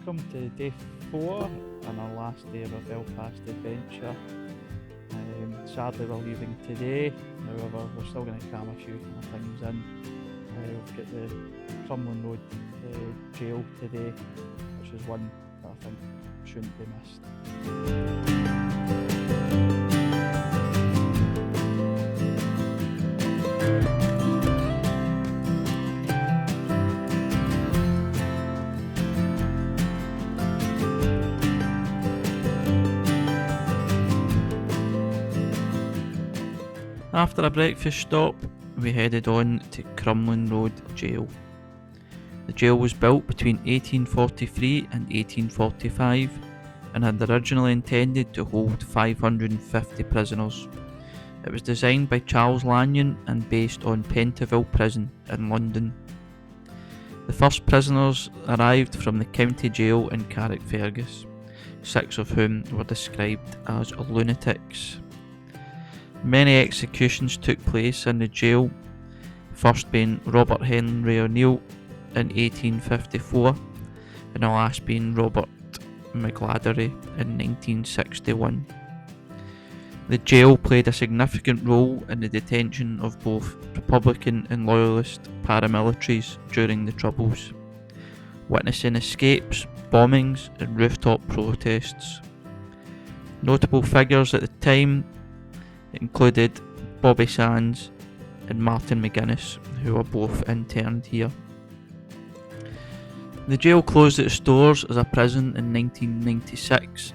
welcome to day 4 and our last day of our Belfast Adventure. Sadly we're leaving today, however we're still going to cram a few kind of things in. We've got the Crumlin Road Jail today, which is one that I think shouldn't be missed. After a breakfast stop, we headed on to Crumlin Road Jail. The jail was built between 1843 and 1845 and had originally intended to hold 550 prisoners. It was designed by Charles Lanyon and based on Pentonville Prison in London. The first prisoners arrived from the county jail in Carrickfergus, 6 of whom were described as lunatics. Many executions took place in the jail, first being Robert Henry O'Neill in 1854 and the last being Robert McGladdery in 1961. The jail played a significant role in the detention of both Republican and Loyalist paramilitaries during the Troubles, witnessing escapes, bombings and rooftop protests. Notable figures at the time included Bobby Sands and Martin McGuinness, who were both interned here. The jail closed its doors as a prison in 1996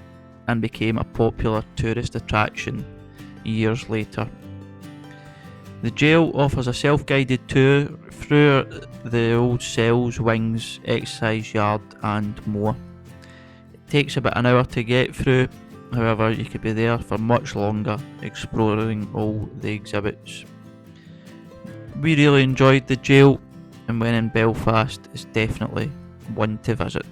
and became a popular tourist attraction years later. The jail offers a self-guided tour through the old cells, wings, exercise yard and more. It takes about an hour to get through. However, you could be there for much longer, exploring all the exhibits. We really enjoyed the jail, and when in Belfast, it's definitely one to visit.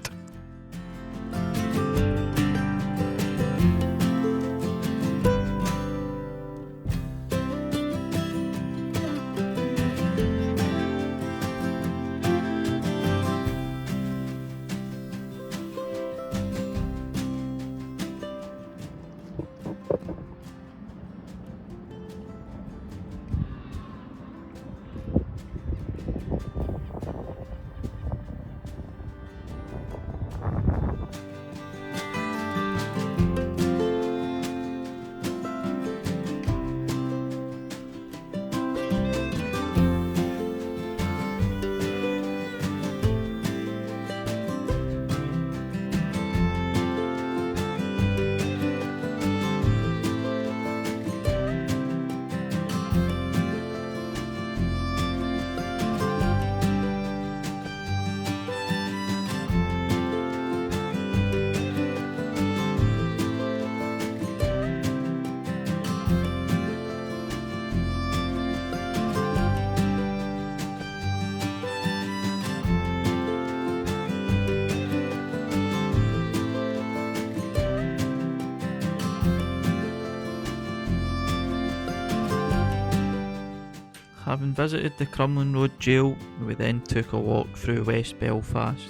Having visited the Crumlin Road Jail, we then took a walk through West Belfast,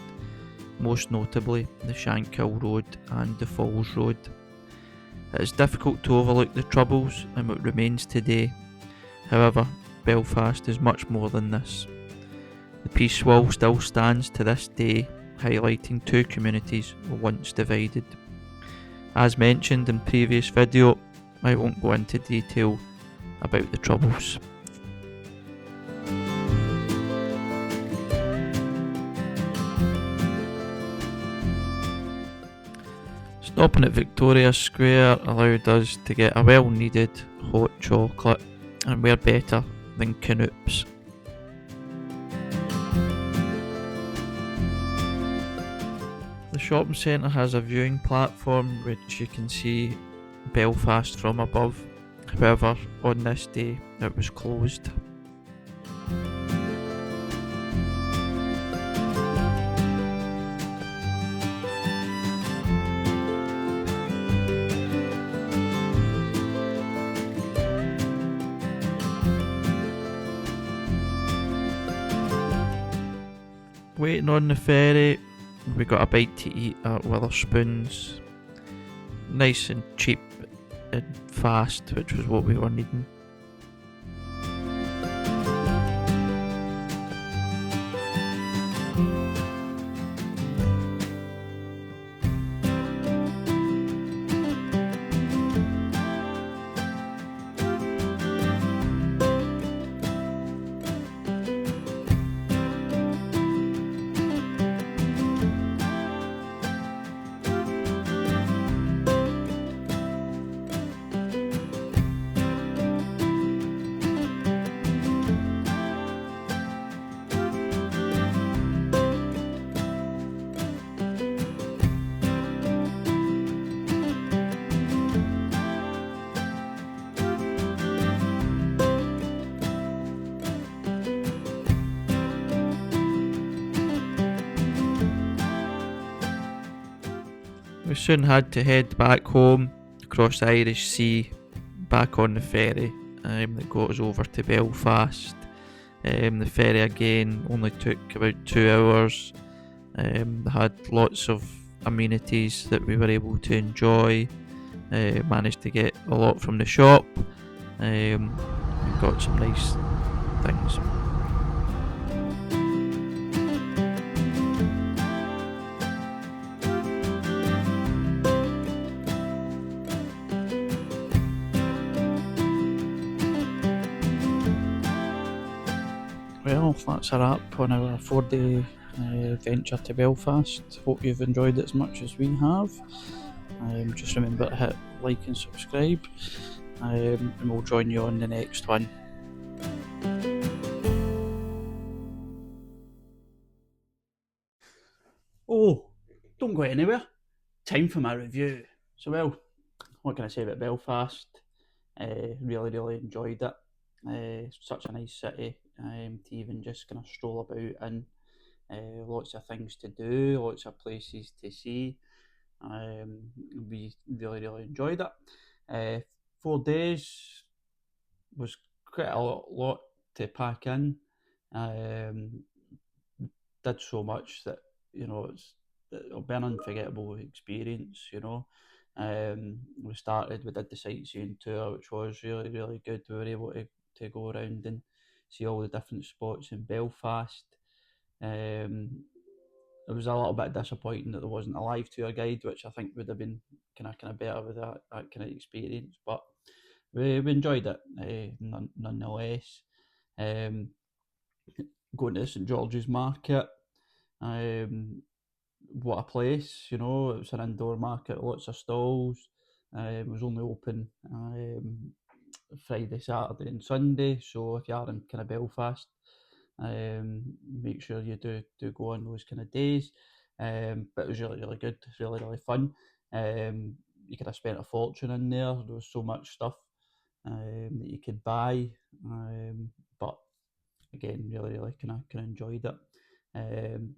most notably the Shankill Road and the Falls Road. It is difficult to overlook the Troubles and what remains today. However, Belfast is much more than this. The peace wall still stands to this day, highlighting two communities once divided. As mentioned in previous video, I won't go into detail about the Troubles. Stopping at Victoria Square allowed us to get a well needed hot chocolate, and where better than Canoops. The shopping centre has a viewing platform which you can see Belfast from above. However, on this day it was closed. Waiting on the ferry, We got a bite to eat at Witherspoon's. Nice and cheap and fast, which was what we were needing. We soon had to head back home across the Irish Sea, back on the ferry that got us over to Belfast. The ferry again only took about 2 hours. They had lots of amenities that we were able to enjoy. Managed to get a lot from the shop. We got some nice things. Well, that's a wrap on our 4-day venture to Belfast. Hope you've enjoyed it as much as we have. Just remember to hit like and subscribe, and we'll join you on the next one. Oh, don't go anywhere. Time for my review. So, well, what can I say about Belfast? Really enjoyed it. Such a nice city to even just kind of stroll about in. Lots of things to do, lots of places to see. We really enjoyed it. 4 days was quite a lot to pack in. Um, did so much that it'll be an unforgettable experience. We did the sightseeing tour, which was really good. We were able to go around and see all the different spots in Belfast. Um, it was a little bit disappointing that there wasn't a live tour guide, which I think would have been kind of better with that kind of experience. But we enjoyed it nonetheless. Um, Going to St George's Market, um, what a place! It was an indoor market, lots of stalls. It was only open Friday, Saturday, and Sunday. So if you are in kind of Belfast, make sure you do go on those kind of days. But it was really good, really fun. You could have spent a fortune in there. There was so much stuff that you could buy, but again, really kind of enjoyed it.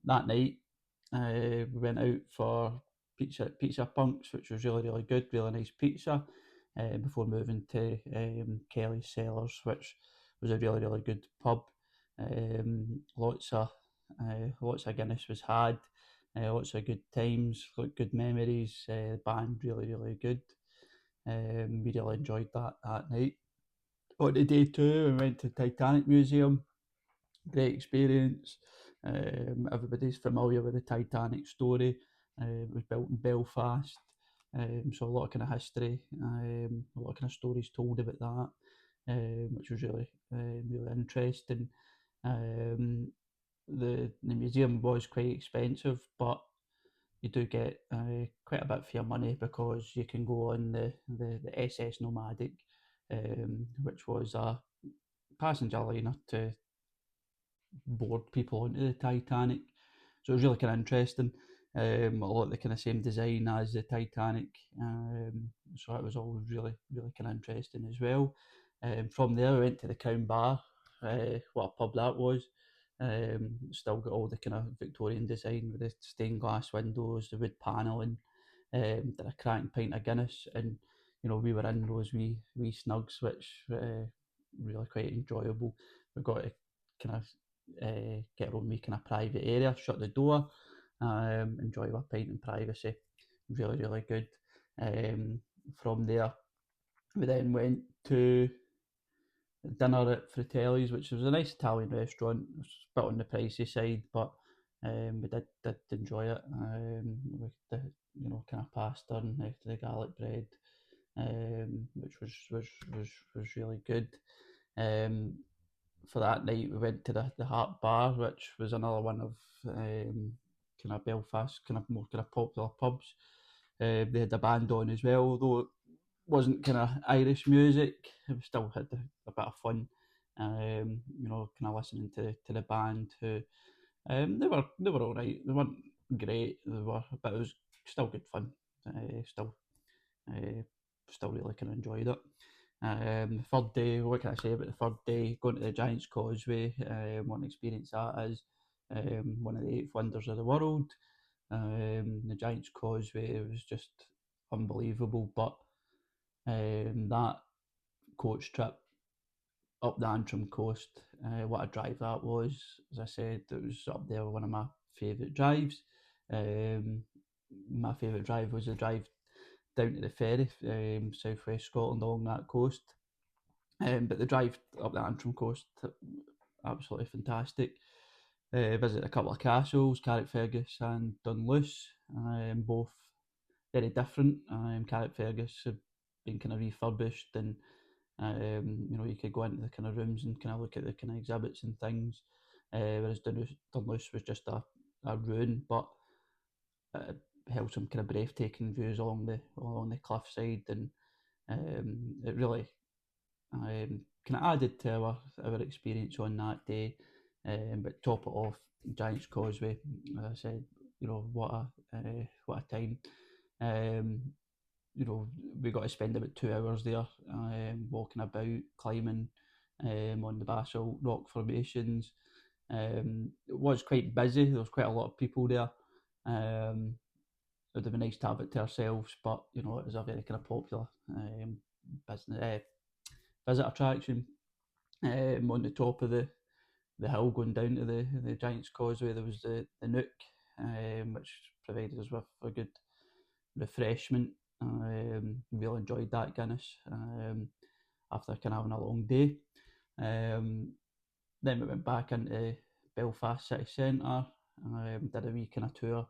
That night, we went out for pizza punks, which was really good, really nice pizza. Before moving to Kelly's Cellars, which was a really good pub. Lots of Guinness was had. Lots of good times, good memories. The band really good. We really enjoyed that night. On to day two, we went to Titanic Museum. Great experience. Everybody's familiar with the Titanic story. It was built in Belfast, so a lot of kind of history, a lot of kind of stories told about that, which was really interesting. Um, the museum was quite expensive, but you do get quite a bit for your money because you can go on the SS Nomadic, which was a passenger liner to board people onto the Titanic. So it was really kind of interesting. A lot of the kind of same design as the Titanic. So that was all really kind of interesting as well. From there, we went to the Crown Bar. What a pub that was. Still got all the kind of Victorian design with the stained glass windows, the wood panelling. Did a cracking pint of Guinness, and we were in those wee snugs, which really quite enjoyable. We got to kind of get our own wee kind of private area, shut the door, enjoy a pint in privacy. Really, really good. From there, we then went to dinner at Fratelli's, which was a nice Italian restaurant. It was a bit on the pricey side, but we did enjoy it. With the kind of pasta and the garlic bread, which was really good. Um, for that night, we went to the Hart Bar, which was another one of kind of Belfast, kind of more kind of popular pubs. They had a band on as well, although it wasn't kind of Irish music. We still had a bit of fun, kind of listening to the band. Who they were all right. They weren't great. But it was still good fun. Still, uh, still really kind of enjoyed it. The third day, what can I say about the third day? Going to the Giant's Causeway, what an experience that is. One of the eighth wonders of the world. The Giant's Causeway was just unbelievable. But that coach trip up the Antrim coast, what a drive that was. As I said, it was up there one of my favourite drives. Um, my favourite drive was the drive down to the Ferry, southwest Scotland along that coast. But the drive up the Antrim coast, absolutely fantastic. Visited a couple of castles, Carrickfergus and Dunluce, both very different. Carrickfergus have been kind of refurbished, and you could go into the kind of rooms and kind of look at the kind of exhibits and things. Whereas Dunluce was just a ruin, but it held some kind of breathtaking views along the cliffside, and it really kind of added to our experience on that day. But top it off, Giant's Causeway. As I said, what a time. Um, we got to spend about 2 hours there, walking about, climbing on the basalt rock formations. It was quite busy. There was quite a lot of people there. It would have been nice to have it to ourselves, but it was a very kind of popular business visit attraction. On the top of the hill going down to the Giant's Causeway, there was the Nook, which provided us with a good refreshment. Really enjoyed that Guinness after kind of having a long day. Then we went back into Belfast city centre, did a wee kind of tour,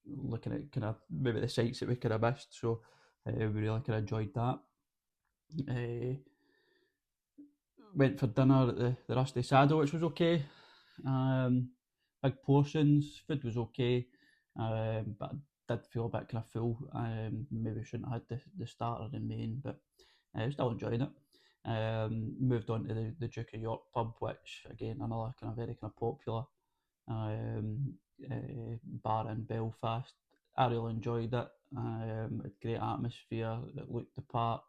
looking at kind of maybe the sites that we could have missed. So we really kind of enjoyed that. Uh, Went for dinner at the Rusty Saddle, which was okay. Big portions, food was okay, but I did feel a bit kind of full. Maybe shouldn't have had the starter and main, but I still enjoyed it. Moved on to the Duke of York pub, which again another kind of very kind of popular um, bar in Belfast. I really enjoyed it. Had great atmosphere. It looked the part.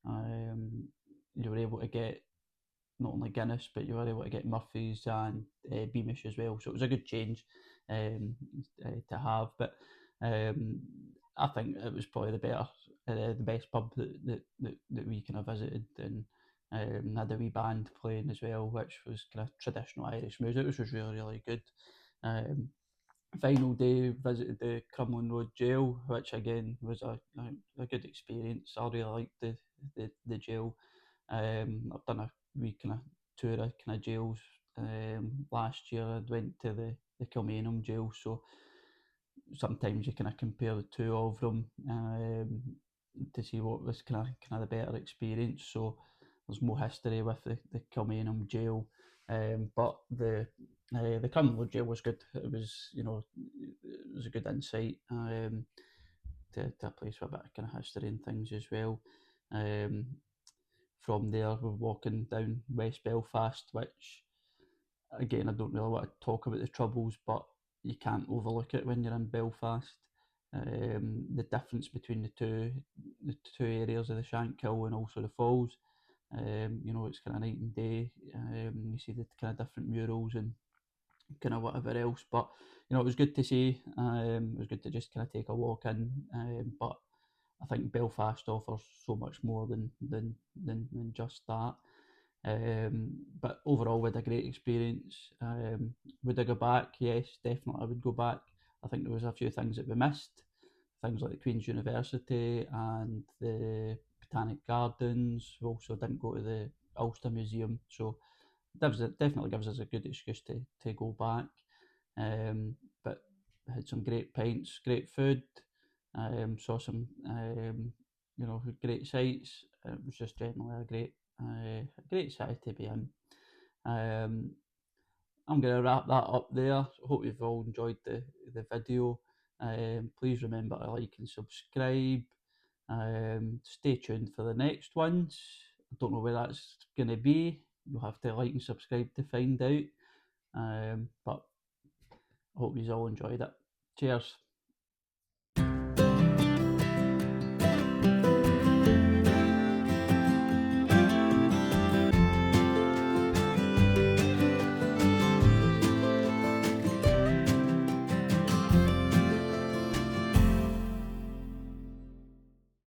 You were able to get not only Guinness, but you were able to get Murphy's and Beamish as well. So it was a good change to have. But um, I think it was probably the best pub that we kind of visited, and had a wee band playing as well, which was kind of traditional Irish music, which was really really good. Um, Final day visited the Crumlin Road Jail, which again was a good experience. I really liked the jail. I've done a wee kind of tour of kind of jails last year. I went to the Kilmainham jail, so sometimes you kind of compare the two of them to see what was kind of the better experience. So there's more history with the Kilmainham jail, but the Crumlin jail was good. It was it was a good insight to a place with a bit of kind of history and things as well. Um, from there, we're walking down West Belfast, which again, I don't really want to talk about the troubles, but you can't overlook it when you're in Belfast. The difference between the two areas of the Shankill and also the Falls, it's kind of night and day. You see the kind of different murals and kind of whatever else, but it was good to see. It was good to just kind of take a walk in, but I think Belfast offers so much more than just that. But overall, we had a great experience. Would I go back? Yes, definitely I would go back. I think there was a few things that we missed, things like the Queen's University and the Botanic Gardens. We also didn't go to the Ulster Museum, so definitely gives us a good excuse to go back. But we had some great pints, great food, saw some great sights. It was just generally a great city to be in. Um, I'm going to wrap that up there. Hope you've all enjoyed the video. Please remember to like and subscribe. Stay tuned for the next ones. I don't know where that's going to be. You'll have to like and subscribe to find out. But I hope you all enjoyed it. Cheers.